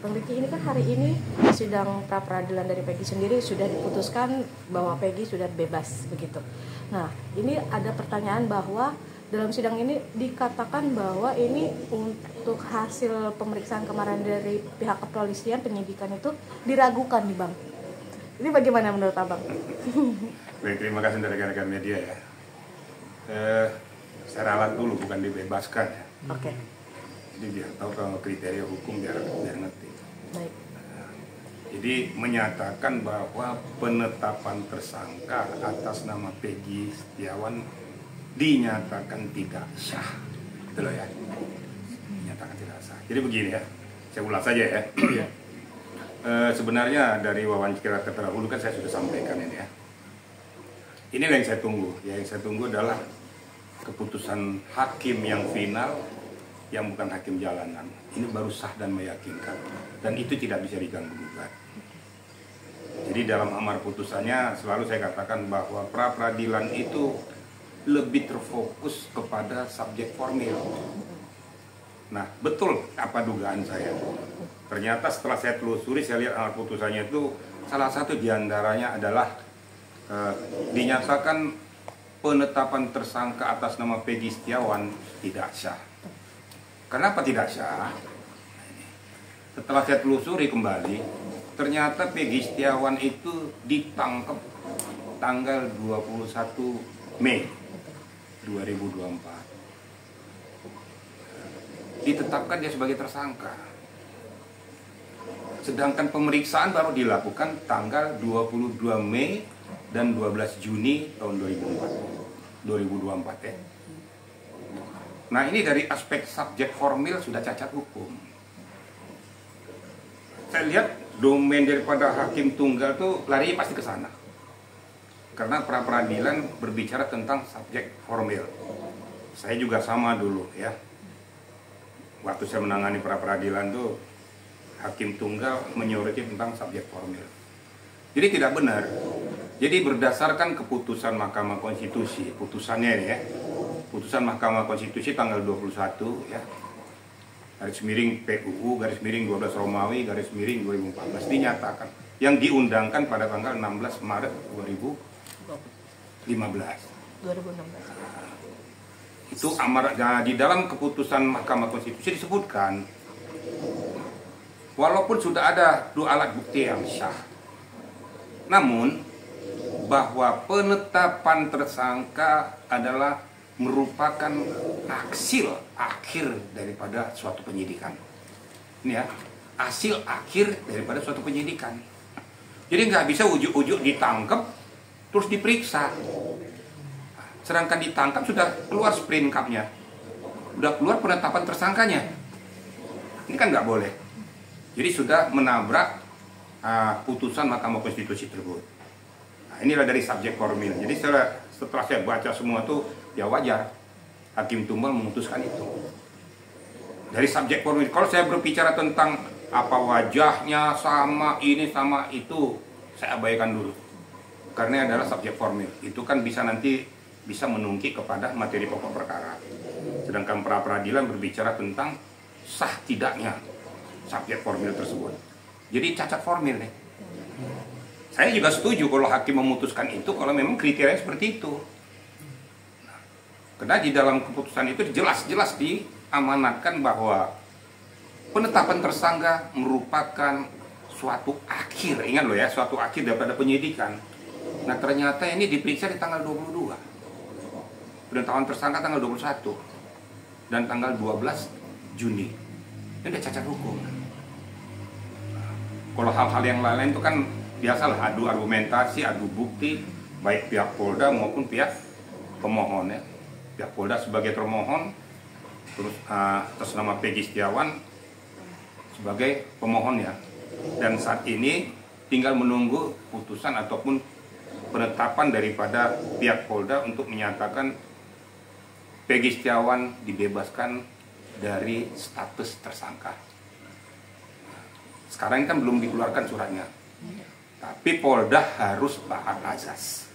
Bang Riki, ini kan hari ini sidang pra peradilan dari Peggy sendiri sudah diputuskan bahwa Peggy sudah bebas begitu. Nah, ini ada pertanyaan bahwa dalam sidang ini dikatakan bahwa ini untuk hasil pemeriksaan kemarin dari pihak kepolisian penyidikan itu diragukan nih Bang. Ini bagaimana menurut Abang? Baik, terima kasih dari rekan-rekan media ya. Saya ralat dulu, bukan dibebaskan ya. Oke. Jadi biar tahu kalau kriteria hukum biar ngerti. Baik. Jadi menyatakan bahwa penetapan tersangka atas nama Peggy Setiawan dinyatakan tidak sah. Betul ya? Dinyatakan tidak sah. Jadi begini ya, saya ulas saja ya. Sebenarnya dari wawancara terdahulu kan saya sudah sampaikan ini ya. Ini yang saya tunggu. Yang saya tunggu adalah keputusan hakim yang final, yang bukan hakim jalanan. Ini baru sah dan meyakinkan. Dan itu tidak bisa diganggu-gugat. Jadi dalam amar putusannya selalu saya katakan bahwa pra peradilan itu lebih terfokus kepada subjek formil. Nah, betul apa dugaan saya. Ternyata setelah saya telusuri, saya lihat amar putusannya itu salah satu diantaranya adalah dinyatakan penetapan tersangka atas nama Peggy Setiawan tidak sah. Kenapa tidak sah? Setelah saya telusuri kembali, ternyata Peggy Setiawan itu ditangkap tanggal 21 Mei 2024. Ditetapkan dia sebagai tersangka. Sedangkan pemeriksaan baru dilakukan tanggal 22 Mei dan 12 Juni tahun 2024 ya. Nah, ini dari aspek subjek formil sudah cacat hukum. Saya lihat domain daripada hakim tunggal tuh larinya pasti ke sana. Karena pra peradilan berbicara tentang subjek formil. Saya juga sama dulu ya. Waktu saya menangani pra peradilan tuh hakim tunggal menyoroti tentang subjek formil. Jadi tidak benar. Jadi berdasarkan keputusan Mahkamah Konstitusi, putusannya ini ya. Putusan Mahkamah Konstitusi tanggal 21 ya. Garis miring PUU garis miring 12 Romawi garis miring 2014 dinyatakan yang diundangkan pada tanggal 16 Maret 2015. Itu amar di dalam keputusan Mahkamah Konstitusi disebutkan walaupun sudah ada dua alat bukti yang sah, namun bahwa penetapan tersangka adalah merupakan hasil akhir daripada suatu penyidikan. Ini ya, hasil akhir daripada suatu penyidikan. Jadi nggak bisa ujuk-ujuk ditangkap terus diperiksa. Sedangkan ditangkap sudah keluar sprintcapnya, udah keluar penetapan tersangkanya. Ini kan nggak boleh. Jadi sudah menabrak putusan Mahkamah Konstitusi tersebut. Nah, inilah dari subjek formil. Jadi setelah saya baca semua tuh, ya wajar hakim tunggal memutuskan itu. Dari subjek formil. Kalau saya berbicara tentang apa wajahnya sama ini sama itu, saya abaikan dulu. Karena adalah subjek formil. Itu kan bisa nanti bisa menungki kepada materi pokok perkara. Sedangkan pra peradilan berbicara tentang sah tidaknya subjek formil tersebut. Jadi cacat formil nih. Saya juga setuju kalau hakim memutuskan itu kalau memang kriteria seperti itu. Nah, karena di dalam keputusan itu jelas-jelas diamanatkan bahwa penetapan tersangka merupakan suatu akhir. Ingat loh ya, suatu akhir daripada penyidikan. Nah, ternyata ini diperiksa di tanggal 22. Penetapan tersangka tanggal 21 dan tanggal 12 Juni. Ini udah cacat hukum. Kalau hal-hal yang lain itu kan biasalah, adu argumentasi, adu bukti, baik pihak Polda maupun pihak pemohon ya. Pihak Polda sebagai termohon, terus atas nama Peggy Setiawan sebagai pemohon ya. Dan saat ini tinggal menunggu putusan ataupun penetapan daripada pihak Polda untuk menyatakan Peggy Setiawan dibebaskan dari status tersangka. Sekarang kan belum dikeluarkan suratnya, tapi Polda harus taat azas.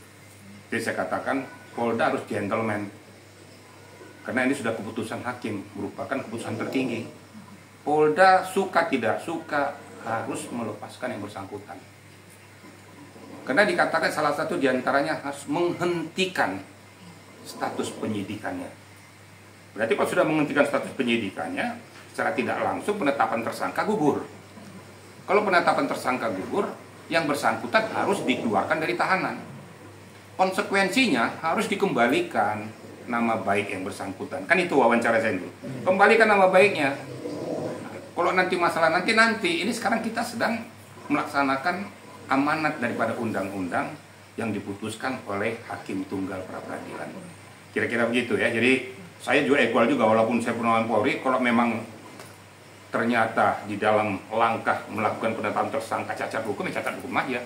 Jadi saya katakan Polda harus gentleman, karena ini sudah keputusan hakim, merupakan keputusan tertinggi. Polda suka tidak suka harus melepaskan yang bersangkutan. Karena dikatakan salah satu diantaranya harus menghentikan status penyidikannya. Berarti kalau sudah menghentikan status penyidikannya, secara tidak langsung penetapan tersangka gugur. Kalau penetapan tersangka gugur, yang bersangkutan harus dikeluarkan dari tahanan. Konsekuensinya harus dikembalikan nama baik yang bersangkutan. Kan itu wawancara saya dulu. Kembalikan nama baiknya. Kalau nanti masalah nanti, ini sekarang kita sedang melaksanakan amanat daripada undang-undang yang diputuskan oleh hakim tunggal pra peradilan. Kira-kira begitu ya. Jadi saya juga equal juga, walaupun saya purnawirawan Polri, kalau memang ternyata di dalam langkah melakukan penetapan tersangka cacat hukum, ya cacat hukum aja.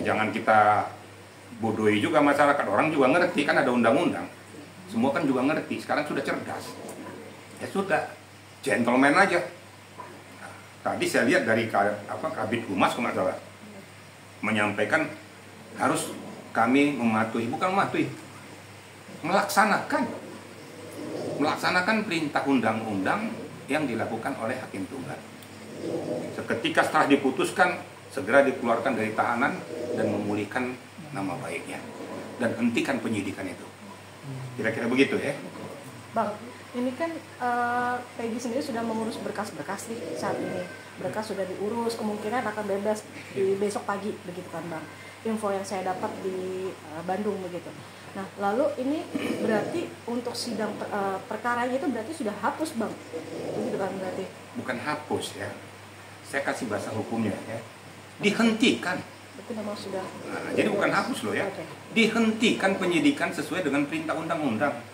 Jangan kita bodohi juga masyarakat. Orang juga ngerti, kan ada undang-undang. Semua kan juga ngerti, sekarang sudah cerdas. Ya sudah, gentleman aja. Tadi saya lihat dari Kabid Humas, kalau nggak salah, menyampaikan harus kami mematuhi, bukan mematuhi, melaksanakan perintah undang-undang yang dilakukan oleh hakim tunggal. Seketika setelah diputuskan, segera dikeluarkan dari tahanan dan memulihkan nama baiknya dan hentikan penyidikan itu. Kira-kira begitu ya, Bang. Ini kan Peggy sendiri sudah mengurus berkas-berkas nih saat ini. Berkas sudah diurus, kemungkinan akan bebas di besok pagi, begitu kan Bang? Info yang saya dapat di Bandung begitu. Nah, lalu ini berarti untuk sidang perkaranya itu berarti sudah hapus Bang? Begitu kan berarti? Bukan hapus ya. Saya kasih bahasa hukumnya ya. Dihentikan. Berarti memang sudah. Nah, jadi bukan hapus loh ya. Okay. Dihentikan penyidikan sesuai dengan perintah undang-undang.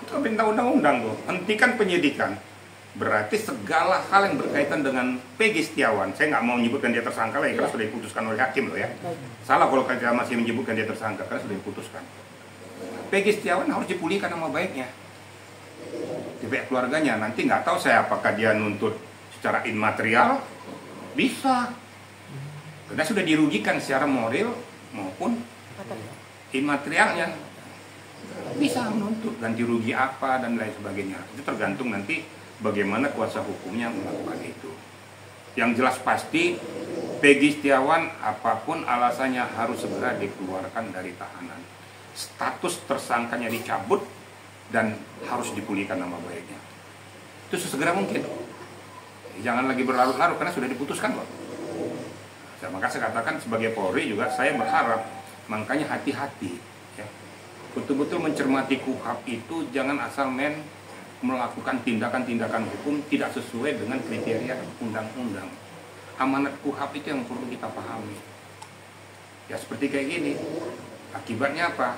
Itu perintah undang-undang tuh, hentikan penyidikan. Berarti segala hal yang berkaitan dengan Peggy Setiawan, saya nggak mau menyebutkan dia tersangka lagi karena sudah diputuskan oleh hakim loh ya. Salah kalau kita masih menyebutkan dia tersangka karena sudah diputuskan. Peggy Setiawan harus dipulihkan nama baiknya di pihak keluarganya. Nanti nggak tahu saya apakah dia nuntut secara immaterial, bisa, karena sudah dirugikan secara moral maupun immaterialnya. Bisa menuntut ganti rugi apa dan lain sebagainya. Itu tergantung nanti bagaimana kuasa hukumnya melakukan itu. Yang jelas pasti Peggy Setiawan apapun alasannya harus segera dikeluarkan dari tahanan. Status tersangkanya dicabut dan harus dipulihkan nama baiknya. Itu sesegera mungkin. Jangan lagi berlarut-larut karena sudah diputuskan loh. Maka saya katakan sebagai Polri juga saya berharap makanya hati-hati. Betul-betul mencermati KUHAP itu, jangan asal melakukan tindakan-tindakan hukum tidak sesuai dengan kriteria undang-undang. Amanat KUHAP itu yang perlu kita pahami. Ya seperti kayak gini. Akibatnya apa?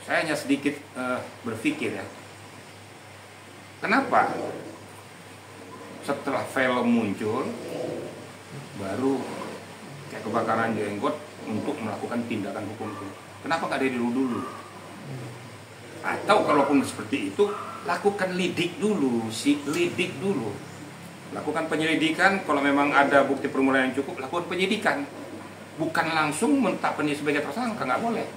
Saya hanya sedikit berpikir ya. Kenapa setelah film muncul baru kayak kebakaran jenggot untuk melakukan tindakan hukum itu? Kenapa nggak dari dulu? Atau kalaupun seperti itu, lakukan lidik dulu, lakukan penyelidikan. Kalau memang ada bukti permulaan yang cukup, lakukan penyidikan. Bukan langsung menetapkan dia sebagai tersangka, nggak boleh.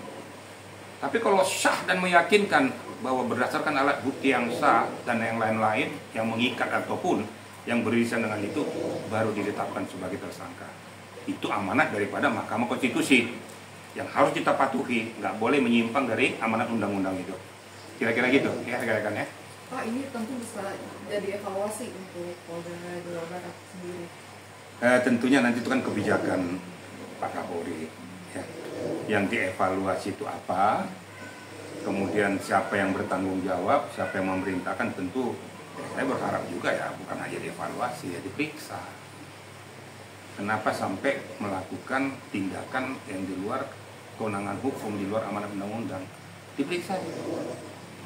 Tapi kalau sah dan meyakinkan bahwa berdasarkan alat bukti yang sah dan yang lain-lain yang mengikat ataupun yang beririsan dengan itu, baru ditetapkan sebagai tersangka. Itu amanat daripada Mahkamah Konstitusi yang harus kita patuhi, nggak boleh menyimpang dari amanat undang-undang itu. Kira-kira gitu ya rekan-rekan ya. Pak, ini tentu bisa jadi evaluasi untuk Polda Jawa Barat sendiri. Tentunya nanti itu kan kebijakan Pak Kapolri ya. Yang dievaluasi itu apa, kemudian siapa yang bertanggung jawab, siapa yang memerintahkan, tentu saya berharap juga ya bukan hanya dievaluasi, ya diperiksa. Kenapa sampai melakukan tindakan yang di luar kewenangan hukum, di luar amanat undang-undang? Diperiksa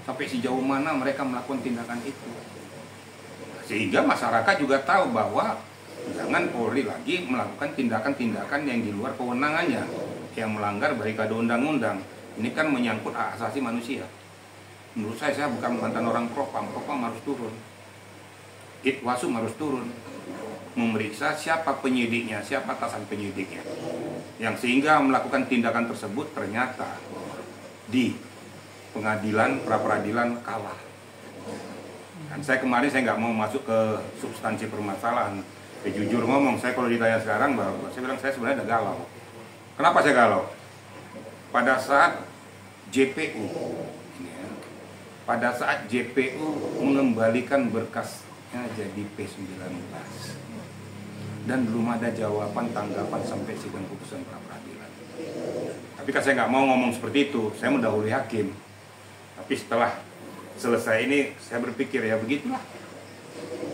sampai sejauh mana mereka melakukan tindakan itu, sehingga masyarakat juga tahu bahwa jangan Polri lagi melakukan tindakan-tindakan yang di luar kewenangannya, yang melanggar barikade undang-undang. Ini kan menyangkut hak asasi manusia. Menurut saya bukan mantan orang Propam harus turun, Itwasum harus turun, memeriksa siapa penyidiknya, siapa atasan penyidiknya, yang sehingga melakukan tindakan tersebut ternyata di pengadilan pra peradilan kalah. Dan saya kemarin saya nggak mau masuk ke substansi permasalahan. Jujur ngomong, saya kalau ditanya sekarang, saya bilang saya sebenarnya udah galau. Kenapa saya galau? Pada saat JPU, pada saat JPU mengembalikan berkasnya jadi P19 dan belum ada jawaban tanggapan sampai sidang putusan pra peradilan. Tapi kan saya nggak mau ngomong seperti itu, saya mendahului hakim. Tapi setelah selesai ini saya berpikir ya begitulah.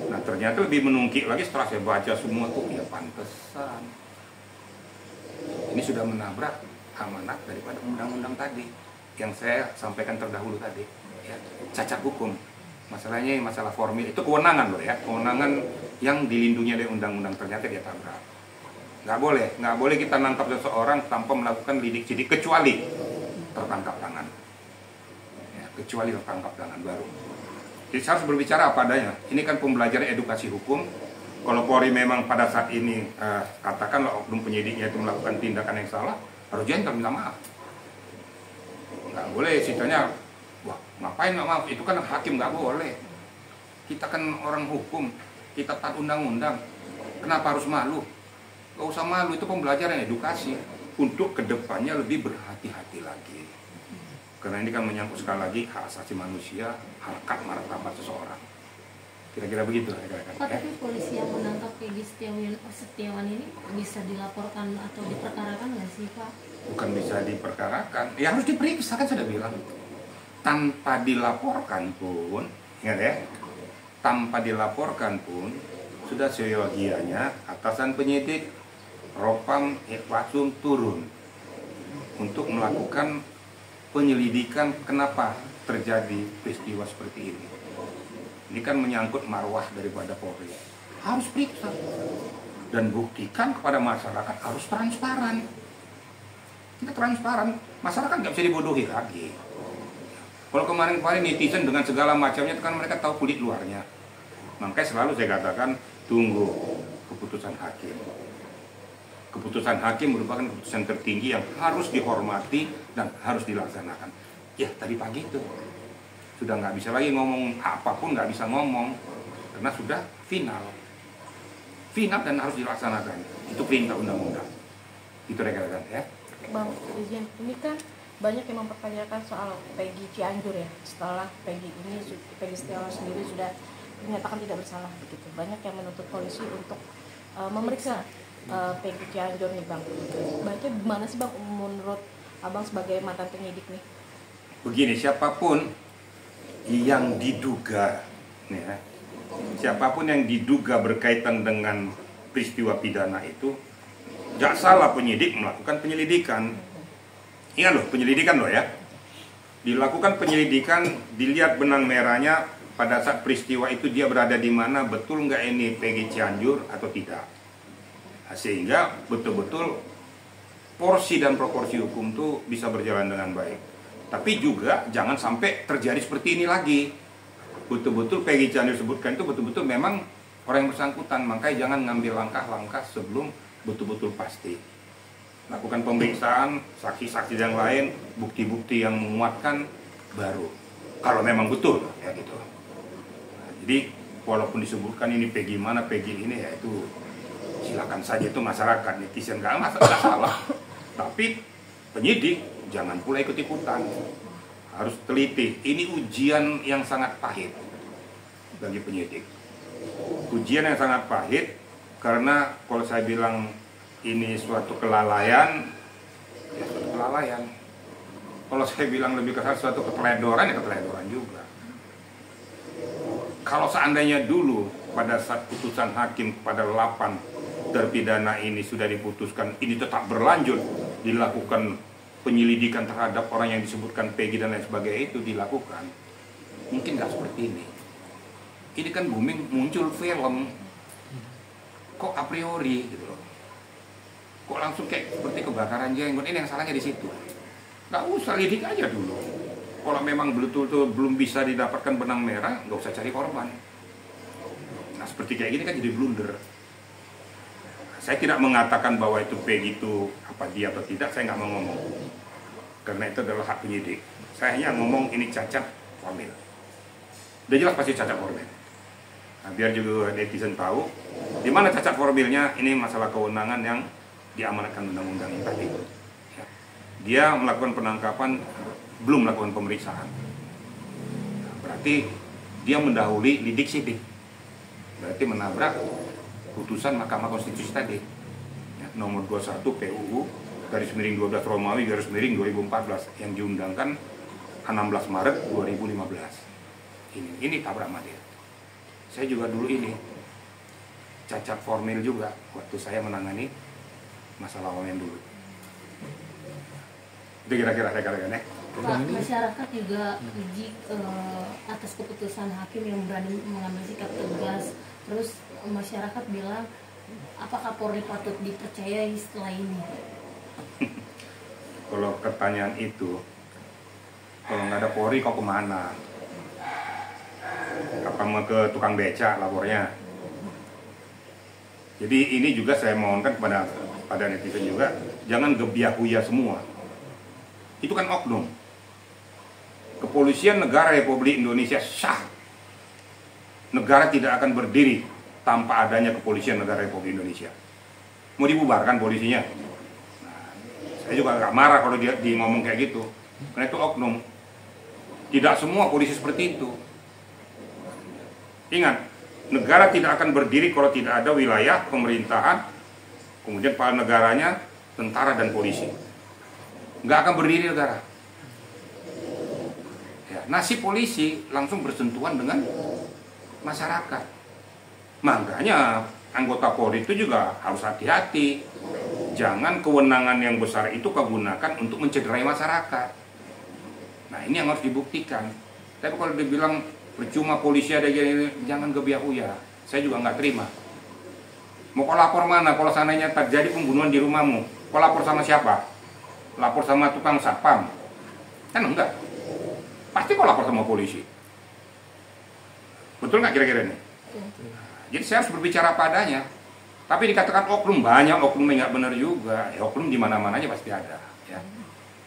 Nah ternyata lebih menungkik lagi setelah saya baca semua tuh, ya pantesan ini sudah menabrak amanat daripada undang-undang tadi yang saya sampaikan terdahulu tadi, ya, cacat hukum. Masalahnya masalah formil, itu kewenangan loh ya, kewenangan yang dilindungi oleh undang-undang, ternyata dia tabrak. Nggak boleh kita nangkap seseorang tanpa melakukan lidik-sidik kecuali tertangkap tangan, ya, kecuali tertangkap tangan baru. Jadi saya harus berbicara apa adanya. Ini kan pembelajaran edukasi hukum. Kalau Polri memang pada saat ini katakanlah oknum penyidiknya itu melakukan tindakan yang salah, harus gentle minta maaf. Nggak boleh sisanya, wah ngapain nggak maaf, itu kan hakim, nggak boleh. Kita kan orang hukum, kita taat undang-undang, kenapa harus malu? Nggak usah malu, itu pembelajaran edukasi untuk kedepannya lebih berhati-hati lagi. Karena ini kan menyangkut sekali lagi hak asasi manusia, harkat martabat seseorang. Kira-kira begitu. Pak, tapi polisi yang menangkap Peggy Setiawan ini bisa dilaporkan atau diperkarakan nggak sih Pak? Bukan bisa diperkarakan, ya harus diperiksa kan sudah bilang. Tanpa dilaporkan pun, ingat ya, tanpa dilaporkan pun sudah seyogianya atasan penyidik Propam Irwasum turun untuk melakukan penyelidikan kenapa terjadi peristiwa seperti ini. Ini kan menyangkut marwah daripada Polri. Harus periksa dan buktikan kepada masyarakat, harus transparan. Kita transparan, masyarakat nggak bisa dibodohi lagi. Kalau kemarin-kemarin netizen dengan segala macamnya kan mereka tahu kulit luarnya. Makanya selalu saya katakan tunggu keputusan hakim. Keputusan hakim merupakan keputusan tertinggi yang harus dihormati dan harus dilaksanakan. Ya tadi pagi itu sudah nggak bisa lagi ngomong apapun, nggak bisa ngomong karena sudah final dan harus dilaksanakan. Itu perintah undang-undang. Itu rekan-rekan ya. Bang izin, ini kan banyak yang mempertanyakan soal Peggy Cianjur ya. Setelah Peggy Setiawan sendiri sudah dinyatakan tidak bersalah begitu. Banyak yang menuntut polisi untuk memeriksa Peggy Cianjur nih Bang. Baiknya gimana sih Bang menurut Abang sebagai mantan penyidik nih? Begini, siapapun yang diduga, ya, siapapun yang diduga berkaitan dengan peristiwa pidana itu, gak salah penyidik melakukan penyelidikan. Ingat loh, penyelidikan loh ya. Dilakukan penyelidikan, dilihat benang merahnya pada saat peristiwa itu dia berada di mana, betul nggak ini Peggy Cianjur atau tidak. Nah, sehingga betul-betul porsi dan proporsi hukum itu bisa berjalan dengan baik. Tapi juga jangan sampai terjadi seperti ini lagi. Betul-betul Peggy Cianjur sebutkan itu betul-betul memang orang yang bersangkutan. Makanya jangan ngambil langkah-langkah sebelum betul-betul pasti. Lakukan pemeriksaan, saksi-saksi yang lain, bukti-bukti yang menguatkan baru. Kalau memang betul, ya gitu. Nah, jadi walaupun disebutkan ini Peggy mana, Peggy ini, ya itu silakan saja, itu masyarakat, netizen nggak salah. Tapi penyidik jangan pula ikut-ikutan, harus teliti. Ini ujian yang sangat pahit bagi penyidik. Ujian yang sangat pahit karena kalau saya bilang ini suatu kelalaian, ya suatu kelalaian. Kalau saya bilang lebih keras suatu keteledoran, ya keteledoran juga. Kalau seandainya dulu pada saat putusan hakim kepada 8 terpidana ini sudah diputuskan, ini tetap berlanjut, dilakukan penyelidikan terhadap orang yang disebutkan Peggy dan lain sebagainya itu dilakukan, mungkin nggak seperti ini. Ini kan booming, muncul film, kok a priori gitu loh, kok langsung kayak seperti kebakaran jenggot. Ini yang salahnya di situ. Nggak usah lidik aja dulu. Kalau memang betul-betul belum bisa didapatkan benang merah, nggak usah cari korban. Nah seperti kayak gini kan jadi blunder. Saya tidak mengatakan bahwa itu Peggy itu apa dia atau tidak, saya nggak mau ngomong. Karena itu adalah hak penyidik. Saya hanya ngomong ini cacat formil. Udah jelas pasti cacat formil. Nah, biar juga netizen tahu di mana cacat formilnya, ini masalah kewenangan yang diamanatkan undang-undang ini tadi. Ya. Dia melakukan penangkapan, belum melakukan pemeriksaan. Nah, berarti dia mendahului lidik sidik. Berarti menabrak putusan Mahkamah Konstitusi tadi. Ya, nomor 21 PUU garis miring 12 Romawi garis miring 2014 yang diundangkan 16 Maret 2015. Ini tabrak madil. Saya juga dulu ini cacat formil juga waktu saya menangani masalah wamen dulu. Itu kira-kira saya katakan ya. Pak, masyarakat juga uji atas keputusan hakim yang berani mengambil sikap tegas. Terus masyarakat bilang, apakah Polri patut dipercayai setelah ini? Kalau pertanyaan itu, kalau nggak ada Polri kau kemana? Apa mau ke tukang beca lapornya? Jadi ini juga saya mohonkan pada netizen juga, jangan gebiah-uyah semua. Itu kan oknum. Kepolisian Negara Republik Indonesia sah. Negara tidak akan berdiri tanpa adanya Kepolisian Negara Republik Indonesia. Mau dibubarkan polisinya? Nah, saya juga agak marah kalau dia ngomong kayak gitu. Karena itu oknum. Tidak semua polisi seperti itu. Ingat, negara tidak akan berdiri kalau tidak ada wilayah pemerintahan, kemudian kepala negaranya, tentara dan polisi. Nggak akan berdiri negara. Ya, nasib polisi langsung bersentuhan dengan masyarakat. Makanya anggota Polri itu juga harus hati-hati. Jangan kewenangan yang besar itu kau gunakan untuk mencederai masyarakat. Nah, ini yang harus dibuktikan. Tapi kalau dibilang percuma polisi ada gini, jangan gebiah-uyah. Saya juga nggak terima. Mau kau lapor mana kalau seandainya terjadi pembunuhan di rumahmu? Kau lapor sama siapa? Lapor sama tukang satpam? Kan enggak. Pasti kau lapor sama polisi. Betul nggak kira-kira ini? Jadi saya harus berbicara padanya. Tapi dikatakan oknum, banyak oknum yang nggak benar juga. Ya, oknum di mana-mana aja pasti ada. Ya.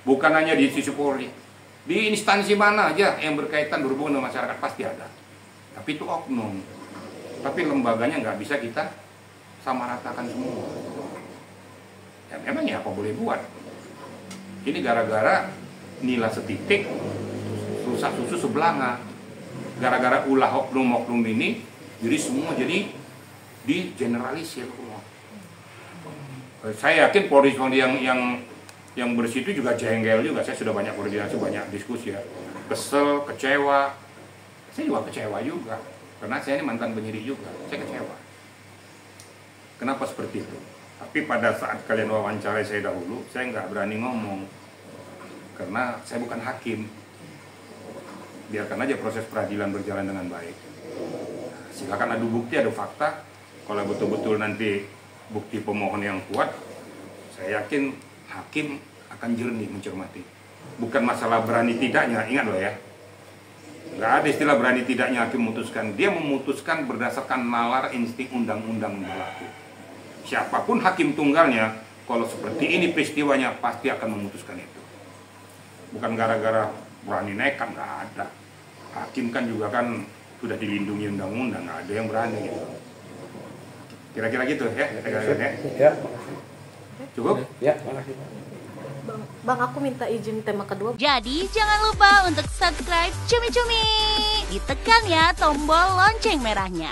Bukan hanya di sisi Polri. Di instansi mana aja yang berkaitan berhubungan dengan masyarakat pasti ada. Tapi itu oknum. Tapi lembaganya nggak bisa kita samaratakan semua. Ya memang ya apa boleh buat. Ini gara-gara nilai setitik, rusak susu sebelanga. Gara-gara ulah oknum-oknum ini, jadi semua jadi di generalisir. Saya yakin Polri yang bersih itu juga jengkel juga. Saya sudah banyak koordinasi, banyak diskusi ya. Kesel, kecewa. Saya juga kecewa juga. Karena saya ini mantan penyidik juga. Saya kecewa. Kenapa seperti itu? Tapi pada saat kalian wawancarai saya dahulu, saya nggak berani ngomong. Karena saya bukan hakim. Biarkan aja proses peradilan berjalan dengan baik. Silakan adu bukti, adu fakta. Kalau betul-betul nanti bukti pemohon yang kuat, saya yakin hakim akan jernih mencermati. Bukan masalah berani tidaknya, ingat loh ya. Nggak ada istilah berani tidaknya hakim memutuskan. Dia memutuskan berdasarkan nalar insting undang-undang berlaku. Siapapun hakim tunggalnya, kalau seperti ini peristiwanya pasti akan memutuskan itu. Bukan gara-gara berani nekat, nggak ada. Hakim kan juga kan sudah dilindungi undang-undang, nggak ada yang berani gitu. Kira-kira gitu ya, Ya. Cukup? Ya, makasih. Bang, aku minta izin tema kedua. Jadi jangan lupa untuk subscribe Cumi Cumi. Ditekan ya tombol lonceng merahnya.